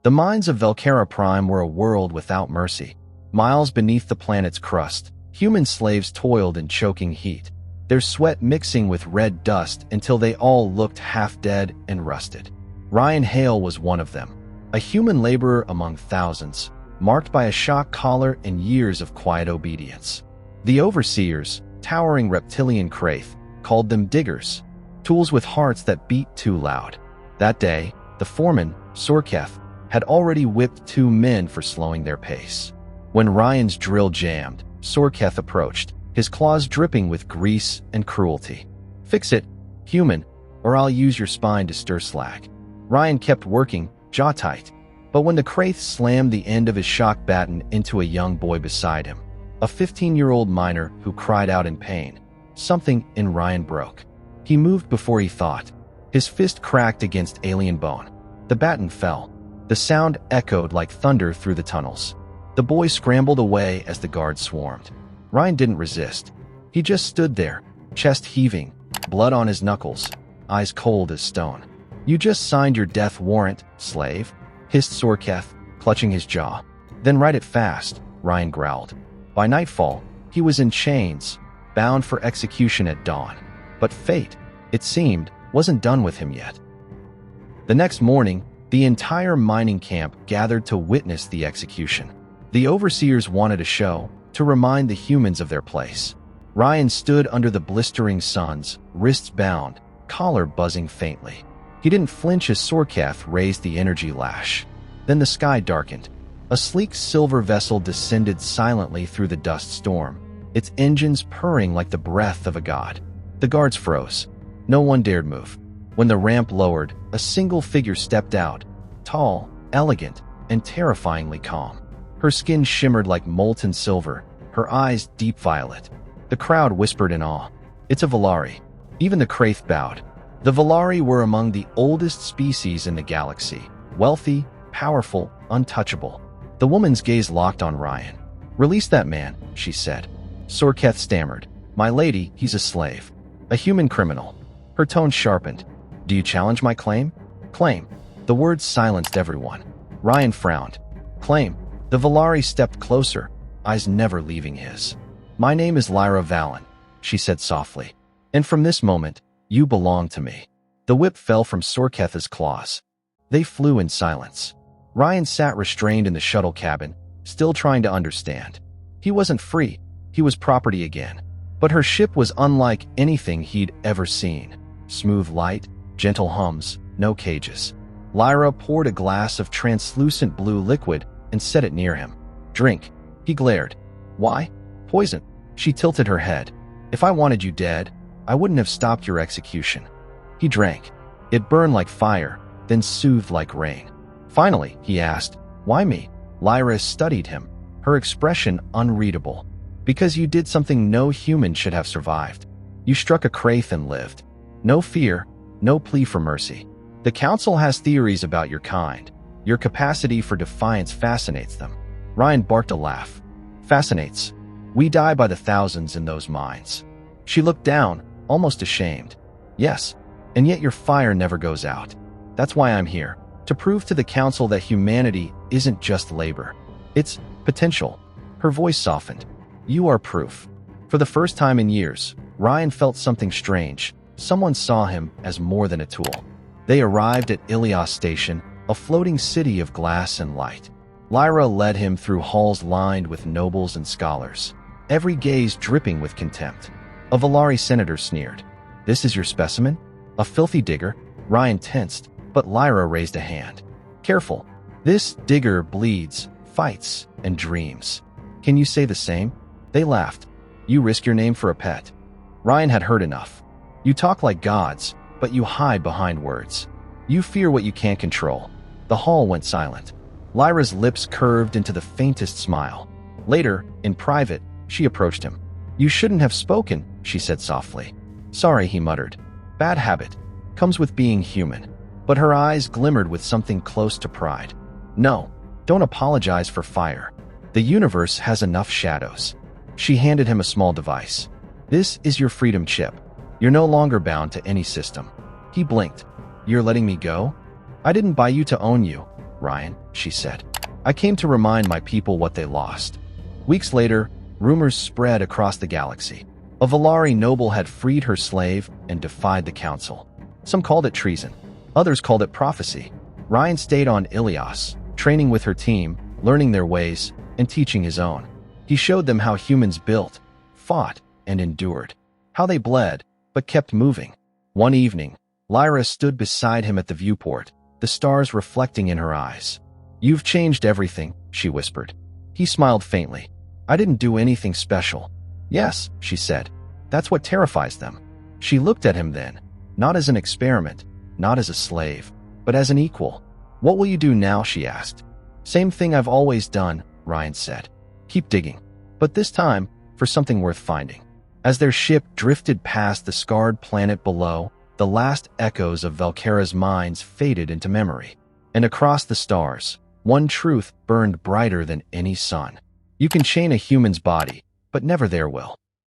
The mines of Velkara Prime were a world without mercy. Miles beneath the planet's crust, human slaves toiled in choking heat, their sweat mixing with red dust until they all looked half-dead and rusted. Ryan Hale was one of them, a human laborer among thousands, marked by a shock collar and years of quiet obedience. The overseers, towering reptilian Khar'Rath, called them diggers, tools with hearts that beat too loud. That day, the foreman, Sorketh, had already whipped 2 men for slowing their pace. When Ryan's drill jammed, Sorketh approached, his claws dripping with grease and cruelty. "Fix it, human, or I'll use your spine to stir slack." Ryan kept working, jaw tight, but when the Khar'Rath slammed the end of his shock baton into a young boy beside him, a 15-year-old miner who cried out in pain, something in Ryan broke. He moved before he thought. His fist cracked against alien bone. The baton fell. The sound echoed like thunder through the tunnels. The boy scrambled away as the guards swarmed. Ryan didn't resist. He just stood there, chest heaving, blood on his knuckles, eyes cold as stone. "You just signed your death warrant, slave," hissed Sorketh, clutching his jaw. "Then write it fast," Ryan growled. By nightfall, he was in chains, bound for execution at dawn. But fate, it seemed, wasn't done with him yet. The next morning, the entire mining camp gathered to witness the execution. The overseers wanted a show, to remind the humans of their place. Ryan stood under the blistering suns, wrists bound, collar buzzing faintly. He didn't flinch as Sorketh raised the energy lash. Then the sky darkened. A sleek silver vessel descended silently through the dust storm, its engines purring like the breath of a god. The guards froze. No one dared move. When the ramp lowered, a single figure stepped out, tall, elegant, and terrifyingly calm. Her skin shimmered like molten silver, her eyes deep violet. The crowd whispered in awe. "It's a Velari." Even the Khar'Rath bowed. The Velari were among the oldest species in the galaxy, wealthy, powerful, untouchable. The woman's gaze locked on Ryan. "Release that man," she said. Sorketh stammered. "My lady, he's a slave. A human criminal." Her tone sharpened. "Do you challenge my claim?" "Claim." The words silenced everyone. Ryan frowned. "Claim." The Velari stepped closer, eyes never leaving his. "My name is Lyra Valen," she said softly. "And from this moment, you belong to me." The whip fell from Sorketh's claws. They flew in silence. Ryan sat restrained in the shuttle cabin, still trying to understand. He wasn't free, he was property again. But her ship was unlike anything he'd ever seen. Smooth light, gentle hums, no cages. Lyra poured a glass of translucent blue liquid and set it near him. "Drink." He glared. "Why?" "Poison." She tilted her head. "If I wanted you dead, I wouldn't have stopped your execution." He drank. It burned like fire, then soothed like rain. Finally, he asked, "Why me?" Lyra studied him, her expression unreadable. "Because you did something no human should have survived. You struck a Khar'Rath and lived. No fear, no plea for mercy. The Council has theories about your kind. Your capacity for defiance fascinates them." Ryan barked a laugh. "Fascinates. We die by the thousands in those mines." She looked down, almost ashamed. "Yes, and yet your fire never goes out. That's why I'm here, to prove to the Council that humanity isn't just labor. It's potential." Her voice softened. "You are proof." For the first time in years, Ryan felt something strange. Someone saw him as more than a tool. They arrived at Elios Station, a floating city of glass and light. Lyra led him through halls lined with nobles and scholars, every gaze dripping with contempt. A Velari senator sneered. "This is your specimen? A filthy digger?" Ryan tensed, but Lyra raised a hand. "Careful. This digger bleeds, fights, and dreams. Can you say the same?" They laughed. "You risk your name for a pet." Ryan had heard enough. "You talk like gods, but you hide behind words. You fear what you can't control." The hall went silent. Lyra's lips curved into the faintest smile. Later, in private, she approached him. "You shouldn't have spoken," she said softly. "Sorry," he muttered. "Bad habit. Comes with being human." But her eyes glimmered with something close to pride. "No, don't apologize for fire. The universe has enough shadows." She handed him a small device. "This is your freedom chip. You're no longer bound to any system." He blinked. "You're letting me go?" "I didn't buy you to own you." Ryan, she said. I came to remind my people what they lost. Weeks later, rumors spread across the galaxy. A Velari noble had freed her slave and defied the council. Some called it treason. Others called it prophecy. Ryan stayed on Elios, training with her team, learning their ways, and teaching his own. He showed them how humans built, fought, and endured. How they bled, but kept moving. One evening, Lyra stood beside him at the viewport, the stars reflecting in her eyes. You've changed everything, she whispered. He smiled faintly. I didn't do anything special. Yes, she said. That's what terrifies them. She looked at him then, not as an experiment, not as a slave, but as an equal. What will you do now, she asked. Same thing I've always done, Ryan said. Keep digging. But this time, for something worth finding. As their ship drifted past the scarred planet below, the last echoes of Valkera's mines faded into memory. And across the stars, one truth burned brighter than any sun. You can chain a human's body, but never their will.